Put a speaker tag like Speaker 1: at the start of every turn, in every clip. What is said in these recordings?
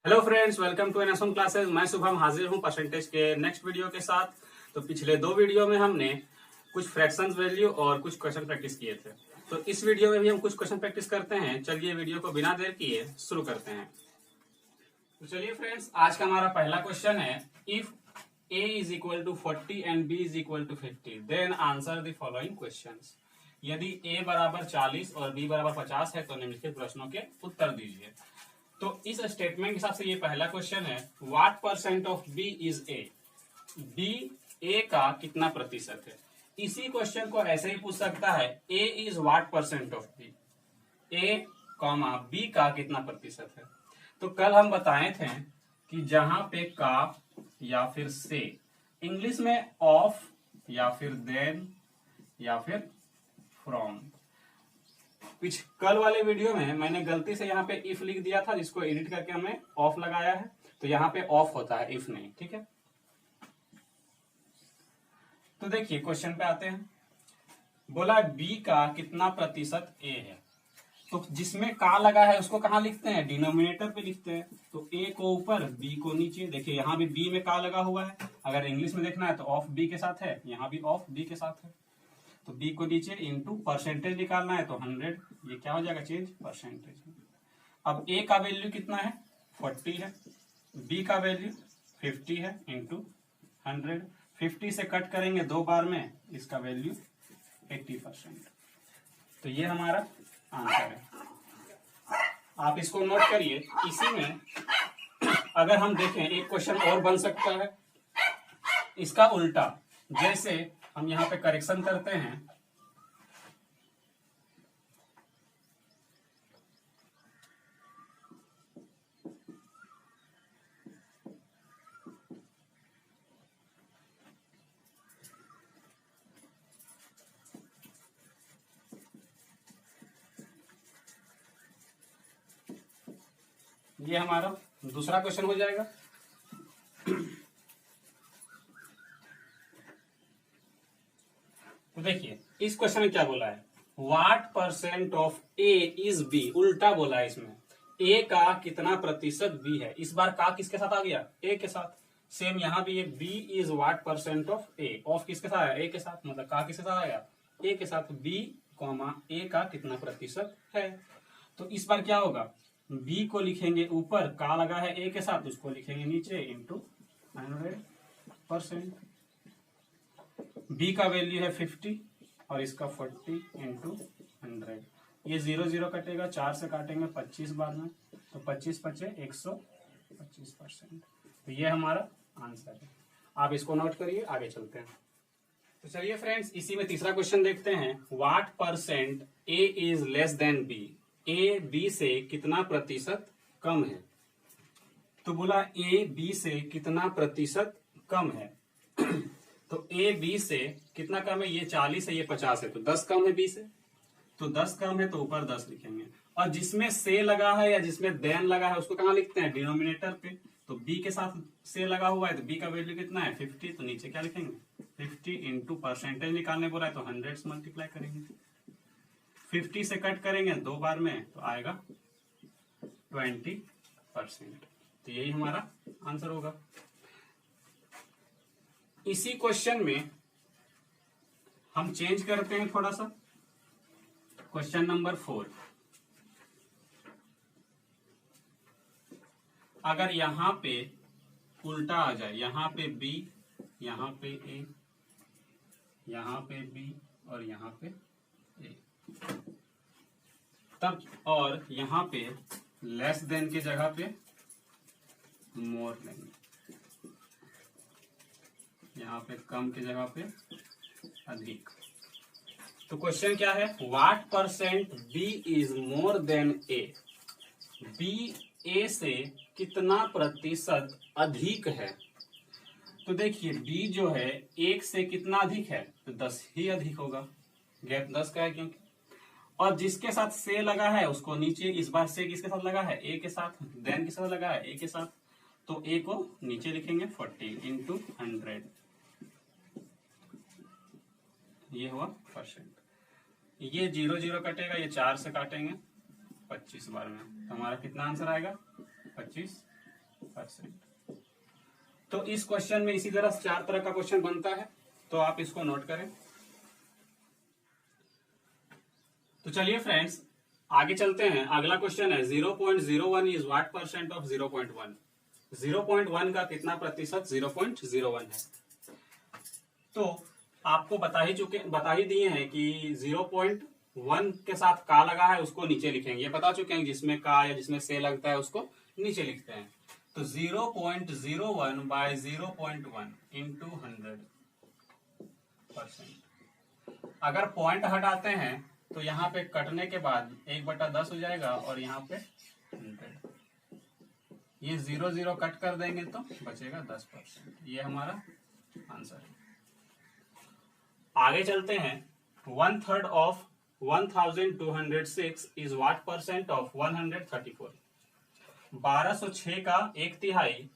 Speaker 1: Hello friends, welcome to NSM classes. मैं शुभम हाजिर हूं परसेंटेज के नेक्स्ट वीडियो के साथ। तो पिछले दो वीडियो में हमने कुछ फ्रैक्शंस वैल्यू और कुछ क्वेश्चन प्रैक्टिस किए थे। तो इस वीडियो में भी हम कुछ क्वेश्चन प्रैक्टिस करते हैं। चलिए वीडियो को बिना देर किए शुरू करते हैं। तो चलिए फ्रेंड्स, आज का हमारा पहला क्वेश्चन है, if a is equal to 40 and b is equal to 50 then answer the following questions. यदि a बराबर 40 और b बराबर 50 है तो निम्नलिखित प्रश्नों के उत्तर दीजिए। तो इस स्टेटमेंट के हिसाब से ये पहला क्वेश्चन है, what percent of B is A. B A का कितना प्रतिशत है। इसी क्वेश्चन को ऐसे ही पूछ सकता है, A is what percent of B. A comma B का कितना प्रतिशत है। तो कल हम बताए थे कि जहां पे का या फिर से, इंग्लिश में ऑफ या फिर देन या फिर फ्रॉम। कल वाले वीडियो में मैंने गलती से यहाँ पे इफ लिख दिया था, जिसको एडिट करके हमने ऑफ लगाया है। तो यहाँ पे ऑफ होता है, इफ नहीं। ठीक है, तो देखिए क्वेश्चन पे आते हैं। बोला बी का कितना प्रतिशत ए है। तो जिसमें का लगा है उसको कहाँ लिखते हैं, डिनोमिनेटर पे लिखते हैं। तो ए को ऊपर बी को नीचे। देखिए यहाँ भी बी में का लगा हुआ है। अगर इंग्लिश में देखना है तो ऑफ बी के साथ है, यहाँ भी ऑफ बी के साथ है। तो बी को नीचे इंटू परसेंटेज निकालना है तो 100, ये क्या हो जाएगा, चेंज परसेंटेज। अब ए का वैल्यू कितना है, 40 है। बी का वैल्यू 50 है इंटू 100। 50 से कट करेंगे दो बार में, इसका वैल्यू 80%। तो ये हमारा आंसर है। आप इसको नोट करिए। इसी में अगर हम देखें, एक क्वेश्चन और बन सकता है इसका उल्टा। जैसे हम यहाँ पे करेक्शन करते हैं, ये हमारा दूसरा क्वेश्चन हो जाएगा। तो देखिए इस क्वेश्चन में क्या बोला है, what percent of a is b. उल्टा बोला है इसमें, ए का कितना प्रतिशत बी है। इस बार का किसके साथ आ गया, ए के साथ। सेम यहाँ भी b is what percent of a. Of किसके साथ आया, ए के साथ। मतलब का किसके साथ आया, ए के साथ। बी कॉमा ए का कितना प्रतिशत है। तो इस बार क्या होगा, बी को लिखेंगे ऊपर, का लगा है ए के साथ, उसको लिखेंगे नीचे इंटू 100%। बी का वैल्यू है 50 और इसका 40 इंटू 100। ये 0 0 कटेगा, 4 से काटेंगे 25 बार में, तो 25 पचे 125%। तो ये हमारा आंसर है। आप इसको नोट करिए, आगे चलते हैं। तो चलिए फ्रेंड्स, इसी में तीसरा क्वेश्चन देखते हैं। What percent a is less than b. A b से कितना प्रतिशत कम है। तो बोला ए बी से कितना प्रतिशत कम है। तो ए बी से कितना कम है, ये 40 है, ये 50 है, तो 10 कम है बी से। तो 10 कम है तो ऊपर 10 लिखेंगे। और जिसमें से लगा है या जिसमें देन लगा है उसको कहाँ लिखते हैं, डिनोमिनेटर पे। तो बी के साथ से लगा हुआ है तो बी का वैल्यू कितना है, 50। तो नीचे क्या लिखेंगे, 50 इंटू परसेंटेज निकालने बोला है तो 100 से मल्टीप्लाई करेंगे। 50 से कट करेंगे दो बार में तो आएगा 20%। तो यही हमारा आंसर होगा। इसी क्वेश्चन में हम चेंज करते हैं थोड़ा सा। क्वेश्चन नंबर 4, अगर यहां पे उल्टा आ जाए, यहां पे बी, यहां पे ए, यहां पे बी और यहां पे ए, तब और यहां पे लेस देन की जगह पे मोर लेंगे, यहाँ पे कम की जगह पे अधिक। तो क्वेश्चन क्या है, what percent B is more than A. B A से कितना प्रतिशत अधिक है। तो देखिए बी जो है 1 से कितना अधिक है, तो 10 ही अधिक होगा। गैप 10 का है क्योंकि। और जिसके साथ से लगा है उसको नीचे, इस बार से किसके साथ लगा है, ए के साथ। देन किसके साथ लगा है, ए के साथ। तो ए को नीचे लिखेंगे 40 इंटू 100। ये हुआ परसेंट। ये 0 0 कटेगा, ये 4 से काटेंगे 25 बार में, तो हमारा कितना आंसर आएगा, 25 100%। तो इस क्वेश्चन में इसी तरह 4 तरह का क्वेश्चन बनता है, तो आप इसको नोट करें। तो चलिए फ्रेंड्स आगे चलते हैं। अगला क्वेश्चन है 0.01 इज व्हाट परसेंट ऑफ 0.1। 0.1 का कितना प्रतिशत 0.01 है। तो आपको बता ही दिए हैं कि 0.1 के साथ का लगा है उसको नीचे लिखेंगे, ये बता चुके हैं। जिसमें का या जिसमें से लगता है उसको नीचे लिखते हैं। तो 0.01 बाय 0.1 इंटू 100%। अगर पॉइंट हटाते हैं तो यहाँ पे कटने के बाद 1/10 हो जाएगा और यहाँ पे 100। ये 0 0 कट कर देंगे तो बचेगा 10%। ये हमारा आंसर है। आगे चलते हैं। 1/3 of 1206 is what percent of 134। 1206 का 1/3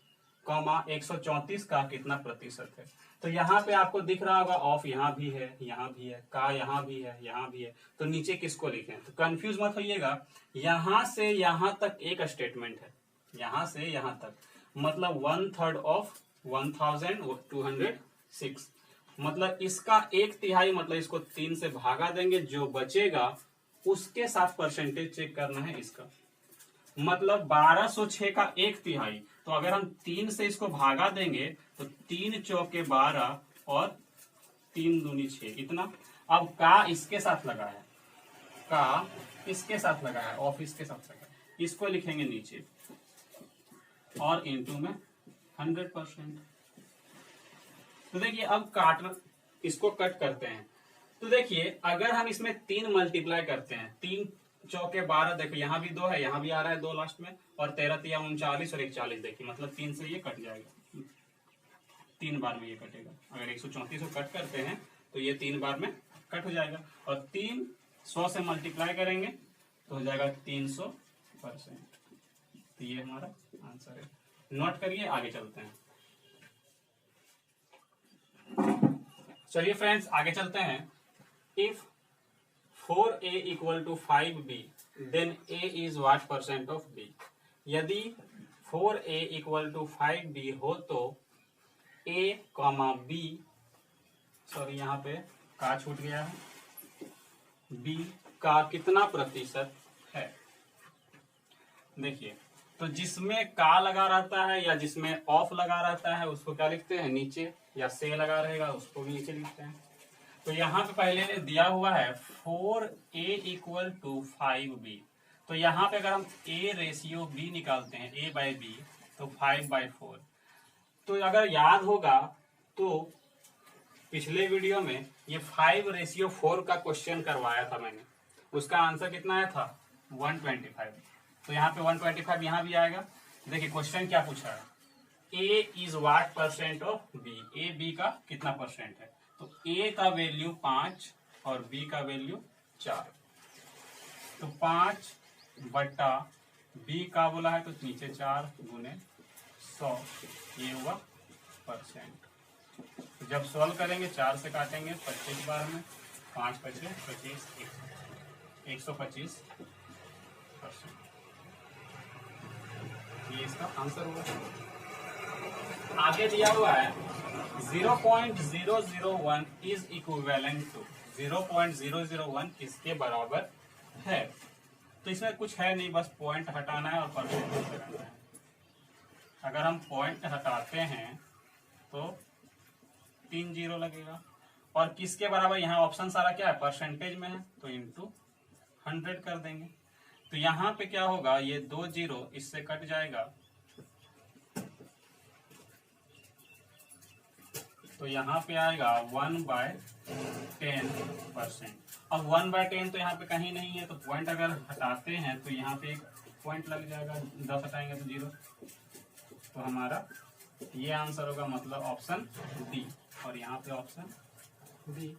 Speaker 1: कॉमा 134 का कितना प्रतिशत है। तो यहाँ पे आपको दिख रहा होगा ऑफ यहाँ भी है, यहाँ भी है, का यहाँ भी है, यहाँ भी है। तो नीचे किसको लिखें। तो कंफ्यूज मत होइएगा। यहाँ से यहाँ तक एक स्टेटमेंट है, यहाँ से यहाँ तक मतलब 1/3 ऑफ 1206 मतलब इसका 1/3 मतलब इसको 3 से भागा देंगे, जो बचेगा उसके साथ परसेंटेज चेक करना है इसका। मतलब 1206 का 1/3। तो अगर हम 3 से इसको भागा देंगे तो 3 चौके 12 और 3 दूनी 6 इतना। अब का इसके साथ लगा है, का इसके साथ लगा है, ऑफ इसके साथ लगा है, इसको लिखेंगे नीचे और इनटू में 100%। तो देखिए अब इसको कट करते हैं। तो देखिए अगर हम इसमें 3 मल्टीप्लाई करते हैं, 3 चौके 12, देखो यहाँ भी 2 है, यहाँ भी आ रहा है 2 लास्ट में, और 13 3 39 और 140 देखिए मतलब 3 से ये कट जाएगा, 3 बार में ये कटेगा। अगर 134 को कट करते हैं तो ये 3 बार में कट हो जाएगा, और 3 100 से मल्टीप्लाई करेंगे तो हो जाएगा 300%। तो ये हमारा आंसर है। नोट करिए, आगे चलते हैं। चलिए फ्रेंड्स आगे चलते हैं। If 4a equal to 5b then a is what percent of b। यदि 4a इक्वल टू 5b हो तो a कॉमा b, सॉरी यहाँ पे का छूट गया है, b का कितना प्रतिशत है। देखिए तो जिसमें का लगा रहता है या जिसमें ऑफ लगा रहता है उसको क्या लिखते हैं नीचे, या से लगा रहेगा उसको भी नीचे लिखते हैं। तो यहाँ पे पहले दिया हुआ है 4a इक्वल टू 5b। तो यहाँ पे अगर हम a रेशियो b निकालते हैं, a बाई b, तो 5/4। तो अगर याद होगा तो पिछले वीडियो में ये 5:4 का क्वेश्चन करवाया था मैंने, उसका आंसर कितना आया था 125। तो यहाँ पे 125 यहाँ भी आएगा। देखिए क्वेश्चन क्या पूछा है, a is what percent of b, a b का कितना परसेंट है। तो a का वैल्यू 5 और b का वैल्यू 4। तो 5/b का बोला है तो नीचे 4 गुने 100, ये हुआ परसेंट। तो जब सॉल्व करेंगे 4 से काटेंगे 25 बार में, 5 × 5 = 25, 125%। ये इसका आंसर होगा। आगे दिया हुआ है 0.001 इज इक्विवेलेंट टू, 0.001 किसके बराबर है। तो इसमें कुछ है नहीं, बस पॉइंट हटाना है और परसेंटेज लगाना है। अगर हम पॉइंट हटाते हैं तो 3 0 लगेगा, और किसके बराबर, यहाँ ऑप्शन सारा क्या है परसेंटेज में है, तो इंटू 100 कर देंगे। तो यहाँ पे क्या होगा, ये 2 0 इससे कट जाएगा, तो यहाँ पे आएगा 1/10%। अब 1/10 तो यहाँ पे कहीं नहीं है, तो पॉइंट अगर हटाते हैं तो यहाँ पे एक पॉइंट लग जाएगा, 10 हटाएंगे तो 0। तो हमारा ये आंसर होगा, मतलब ऑप्शन डी, और यहाँ पे ऑप्शन बी।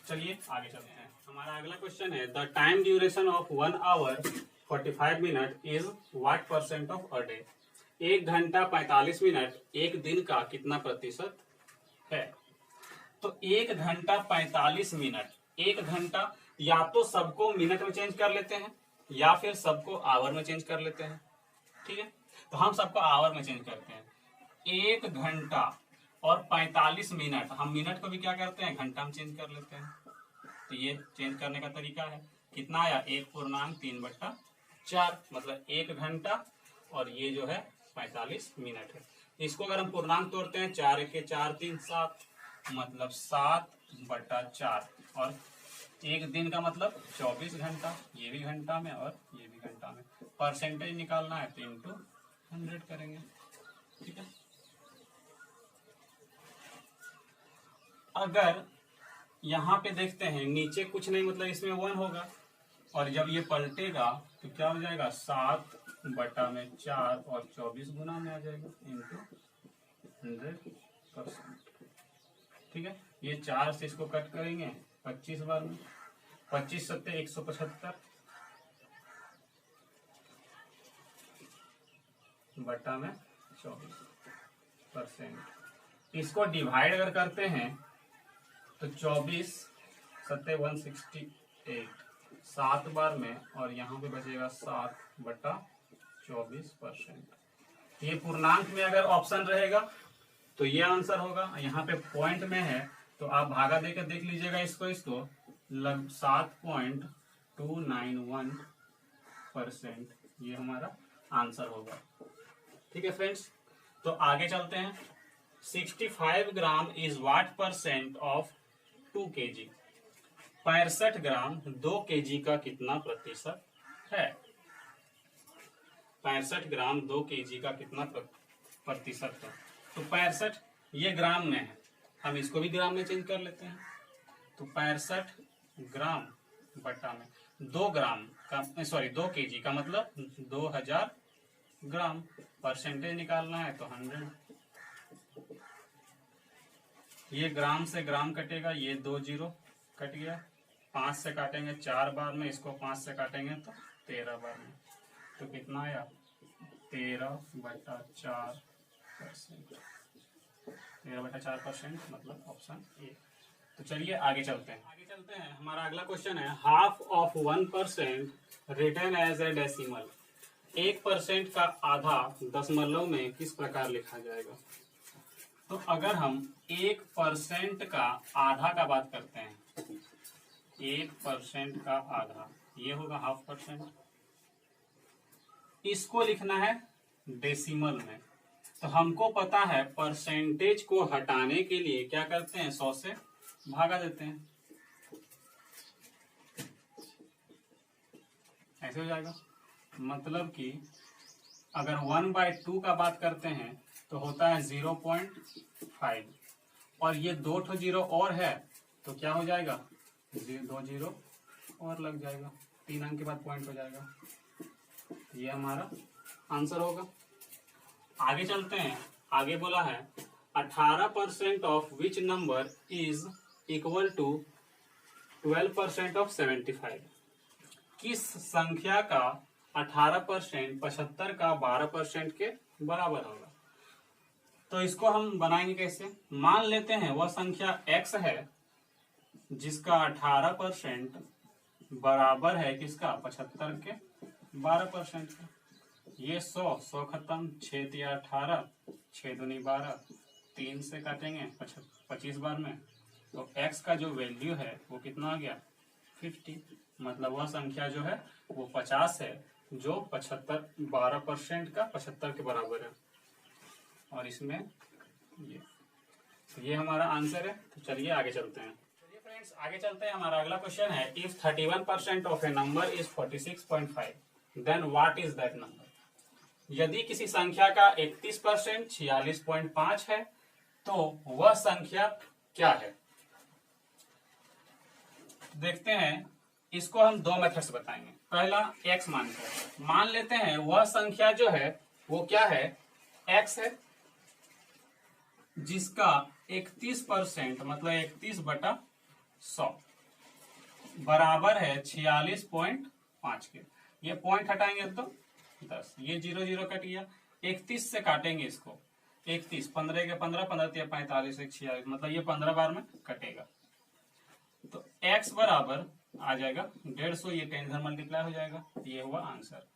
Speaker 1: चलिए आगे चलते हैं। हमारा अगला क्वेश्चन है the time duration of 1 hour 45 minutes is what percent of a day. 1 घंटा 45 मिनट एक दिन का कितना प्रतिशत है। तो 1 घंटा 45 मिनट, 1 घंटा या तो सबको मिनट में चेंज कर लेते हैं या फिर सबको आवर में चेंज कर लेते हैं, ठीक है। तो हम सबको आवर में चेंज करते हैं। 1 घंटा और 45 मिनट, हम मिनट को भी क्या करते हैं, घंटा में चेंज कर लेते हैं। तो ये चेंज करने का तरीका है। कितना आया, 1/3/4, मतलब 1 घंटा और ये जो है 45 मिनट है। इसको अगर हम पूर्णांक तोड़ते हैं, 4 × 4 = 3 7, मतलब 7/4, और एक दिन का मतलब 24 घंटा, ये भी घंटा में और ये भी घंटा में। परसेंटेज निकालना है तो इंटू 100 करेंगे, ठीक है। अगर यहाँ पे देखते हैं नीचे कुछ नहीं, मतलब इसमें 1 होगा, और जब ये पलटेगा तो क्या हो जाएगा, 7/4 और 24 गुना में आ जाएगा इंटू 100%, ठीक है। ये 4 से इसको कट करेंगे 25 बार में, 25 × 7 = 175 बटा में 24%। इसको डिवाइड अगर करते हैं तो 24 × 7 = 168, 7 बार में, और यहाँ पे बचेगा 7/24%। ये पूर्णांक में अगर ऑप्शन रहेगा तो ये आंसर होगा। यहाँ पे पॉइंट में है तो आप भागा देकर देख लीजिएगा इसको 7.291%, ये हमारा आंसर होगा, ठीक है फ्रेंड्स। तो आगे चलते हैं। 65 gram is what % of 2 kg? 65 gram 2 kg का कितना प्रतिशत है? 65 ग्राम 2 kg का कितना प्रतिशत है? तो 65 ये ग्राम में है, हम इसको भी ग्राम में चेंज कर लेते हैं। तो 65 ग्राम बटा में 2 ग्राम का, सॉरी 2 kg का मतलब 2000 ग्राम। परसेंटेज निकालना है तो 100। ये ग्राम से ग्राम कटेगा, ये 2 0 कट गया, 5 से काटेंगे 4 बार में, इसको 5 से काटेंगे तो 13 बार में। तो कितना आया, 13/4%, 13/4%, मतलब ऑप्शन ए। तो चलिए आगे चलते हैं। हमारा अगला क्वेश्चन है, half of 1% written as a decimal. 1% का आधा दशमलव में किस प्रकार लिखा जाएगा? तो अगर हम 1% का आधा का बात करते हैं, 1% का आधा ये होगा 1/2%। इसको लिखना है डेसिमल में, तो हमको पता है परसेंटेज को हटाने के लिए क्या करते हैं, 100 से भागा देते हैं, ऐसे हो जाएगा। मतलब कि अगर 1/2 का बात करते हैं तो होता है 0.5, और ये 2 0 और है तो क्या हो जाएगा, 2 0 और लग जाएगा, 3 अंक के बाद पॉइंट हो जाएगा। ये हमारा आंसर होगा। आगे चलते हैं। आगे बोला है 18% of which number is equal to 12% of 75। किस संख्या का 18% 75 का 12% के बराबर होगा? तो इसको हम बनाएंगे कैसे? मान लेते हैं वह संख्या x है जिसका 18% बराबर है किसका, 75 के 12% का। ये 100 खत्म, 6 × 18, 6 दूनी 12, 3 से काटेंगे 25 बार में, तो x का जो वैल्यू है वो कितना आ गया, 50। मतलब वह संख्या जो है वो 50 है, जो 75 12% का 75 के बराबर है। और इसमें ये हमारा आंसर है। तो चलिए आगे चलते हैं। चलिए फ्रेंड्स आगे चलते हैं। हमारा अगला क्वेश्चन है, if 31% of a number is 46.5 then what is that number? यदि किसी संख्या का 31% 46.5 है तो वह संख्या क्या है? देखते हैं, इसको हम 2 मेथड से बताएंगे। पहला x मानकर मान लेते हैं वह संख्या जो है वो क्या है, x है, जिसका 31% मतलब 31/100 बराबर है 46.5 के। ये पॉइंट हटाएंगे तो 10, ये 0 0 कट गया, 31 से काटेंगे इसको, 31 15 के 15 15 × 45 1 46, मतलब ये 15 बार में कटेगा। तो x बराबर आ जाएगा 150, ये 10 मल्टीप्लाई हो जाएगा। ये हुआ आंसर।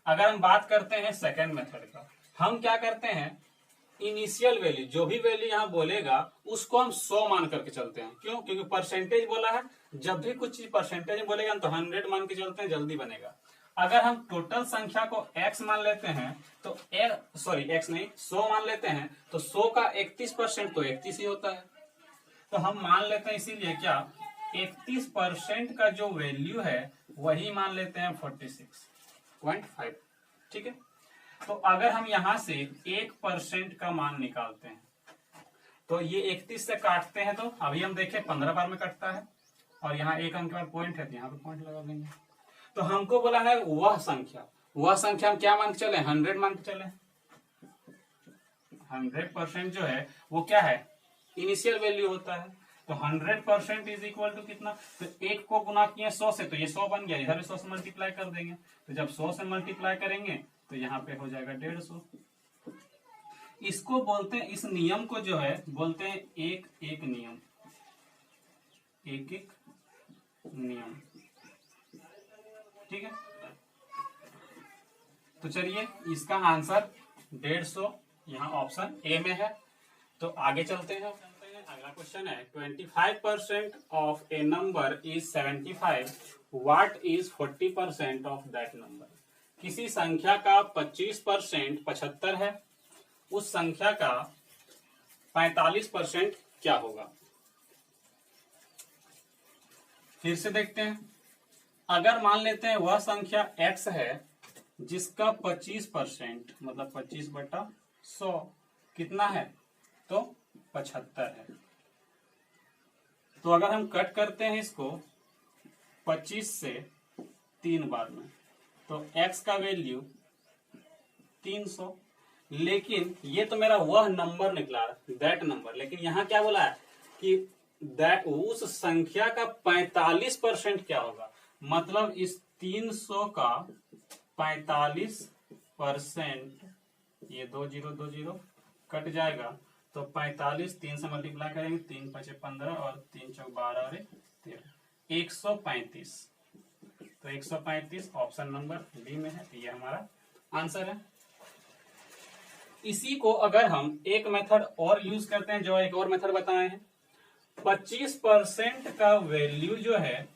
Speaker 1: अगर हम बात करते हैं सेकेंड मेथड का, हम क्या करते हैं, इनिशियल वैल्यू जो भी वैल्यू यहाँ बोलेगा उसको हम 100 मान करके चलते हैं। क्यों? क्योंकि परसेंटेज बोला है, जब भी कुछ चीज परसेंटेज में बोलेगा तो 100 मान के चलते हैं, जल्दी बनेगा। अगर हम टोटल संख्या को x मान लेते हैं तो x नहीं 100 मान लेते हैं तो 100 का 31% तो 31 ही होता है। तो हम मान लेते हैं इसीलिए क्या 31% का जो वैल्यू है वही मान लेते हैं 46.5। ठीक है, तो अगर हम यहां से 1% का मान निकालते हैं तो ये 31 से काटते हैं, तो अभी हम देखें 15 बार में कटता है और यहाँ एक अंक का पॉइंट है तो यहाँ पे पॉइंट लगा देंगे। तो हमको बोला है वह संख्या हम क्या मान के चले, 100 मान के चले। 100% जो है वो क्या है, इनिशियल वैल्यू होता है। तो 100% इज इक्वल टू कितना, तो एक को गुना किए 100 से तो ये 100 बन गया, इधर भी 100 से मल्टीप्लाई कर देंगे। तो जब 100 से मल्टीप्लाई करेंगे तो यहाँ पे हो जाएगा 150। इसको बोलते हैं, इस नियम को जो है बोलते हैं एक एक नियम, एक एक नियम। ठीक है, तो चलिए इसका आंसर 150 यहाँ ऑप्शन ए में है। तो आगे चलते हैं। अगला क्वेश्चन है 25% of a number is 75, what is 40% of that number. किसी संख्या का 25% 75 है, उस संख्या का 45% क्या होगा। फिर से देखते हैं, अगर मान लेते हैं वह संख्या x है जिसका 25% मतलब 25/100 कितना है, तो 75 है। तो अगर हम कट करते हैं इसको 25 से 3 बार में तो x का वैल्यू 300। लेकिन ये तो मेरा वह नंबर निकला, दैट नंबर, लेकिन यहां क्या बोला है कि दैट उस संख्या का 45% क्या होगा। मतलब इस 300 का 45%, ये 20 कट जाएगा तो 45 3 से मल्टीप्लाई करेंगे, 3 5 15 और 3 4 12 और 13, 135। तो 135 ऑप्शन नंबर बी में है, ये हमारा आंसर है। इसी को अगर हम एक मेथड और यूज करते हैं, जो एक और मेथड बताए हैं, 25% का वैल्यू जो है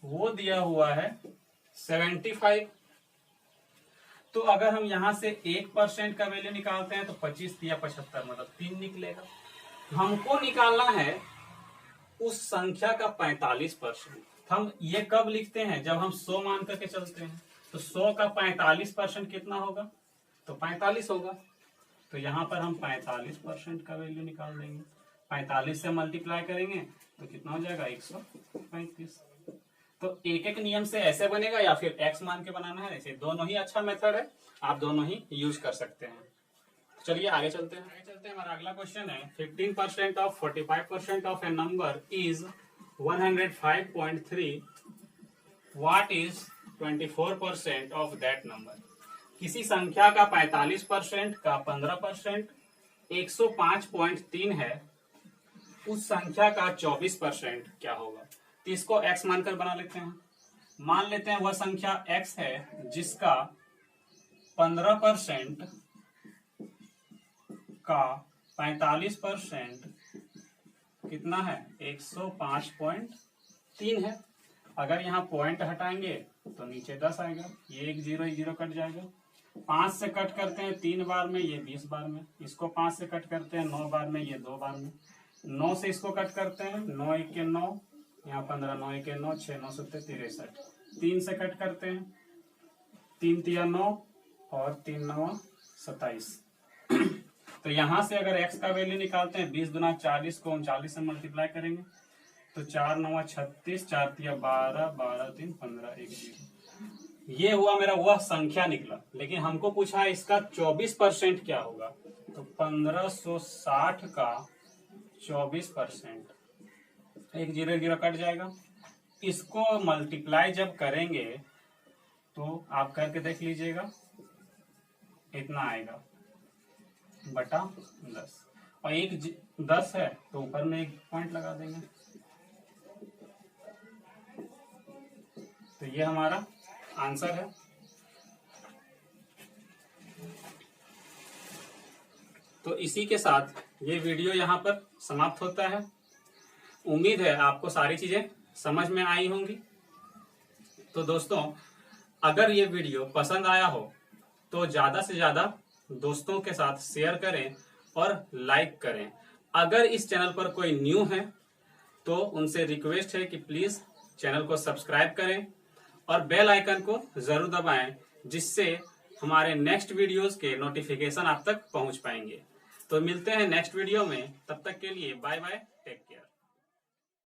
Speaker 1: वो दिया हुआ है 75। तो अगर हम यहां से 1% का वैल्यू निकालते हैं तो 25 या 75 मतलब 3 निकलेगा। हमको निकालना है उस संख्या का 45%। हम ये कब लिखते हैं, जब हम 100 मान करके चलते हैं। तो 100 का 45% कितना होगा, तो 45 होगा। तो यहां पर हम 45% का वैल्यू निकाल देंगे, 45 से मल्टीप्लाई करेंगे तो कितना हो जाएगा 135। तो एक एक नियम से ऐसे बनेगा या फिर x मान के बनाना है, ऐसे दोनों ही अच्छा मेथड है, आप दोनों ही यूज कर सकते हैं। चलिए आगे चलते हैं। हमारा अगला क्वेश्चन है 15% of 45% of a number is 105.3, what is 24% of that number. किसी संख्या का 45% का 15% 105.3 है, उस संख्या का 24% क्या होगा। तो इसको x मानकर बना लेते हैं। मान लेते हैं वह संख्या x है जिसका 15% का 45% कितना है, 105.3 है। अगर यहाँ पॉइंट हटाएंगे तो नीचे 10 आएगा, ये 1 0 0 कट जाएगा। 5 से कट करते हैं 3 बार में, ये 20 बार में। इसको 5 से कट करते हैं 9 बार में, ये 2 बार में। 9 से इसको कट करते हैं, 9 1 के 9, यहाँ 15, 9 1 के 9, 6 9 7 63। 3 से कट करते हैं, 3 3 9 और 3 9 27। तो यहां से अगर x का वैल्यू निकालते हैं 20 गुना 40 को 39 से मल्टीप्लाई करेंगे तो 4 9 36, 4 3 12, 12 3 15, 1 0। ये हुआ मेरा वह संख्या निकला। लेकिन हमको पूछा है इसका 24% क्या होगा। तो 1560 का 24%, 1 0 0 कट जाएगा। इसको मल्टीप्लाई जब करेंगे तो आप करके देख लीजिएगा, इतना आएगा बटा 10, और 10 है तो ऊपर में 1 पॉइंट लगा देंगे। तो ये हमारा आंसर है। तो इसी के साथ ये वीडियो यहाँ पर समाप्त होता है। उम्मीद है आपको सारी चीजें समझ में आई होंगी। तो दोस्तों, अगर ये वीडियो पसंद आया हो तो ज्यादा से ज्यादा दोस्तों के साथ शेयर करें और लाइक करें। अगर इस चैनल पर कोई न्यू है तो उनसे रिक्वेस्ट है कि प्लीज चैनल को सब्सक्राइब करें और बेल आइकन को जरूर दबाएं, जिससे हमारे नेक्स्ट वीडियोस के नोटिफिकेशन आप तक पहुंच पाएंगे। तो मिलते हैं नेक्स्ट वीडियो में, तब तक के लिए बाय बाय, टेक केयर।